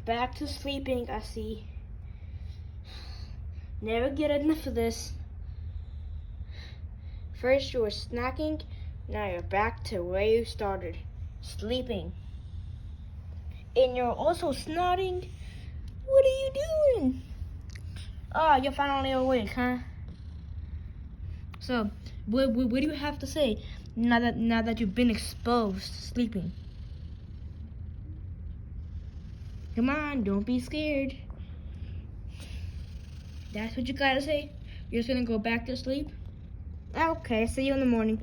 back to sleeping, I see. Never get enough of this. First you were snacking, now you're back to where you started, sleeping. And you're also snoring? What are you doing? Oh, you're finally awake, huh? So, what do you have to say now that you've been exposed sleeping? Come on, don't be scared. That's what you gotta say? You're just gonna go back to sleep? Okay, see you in the morning.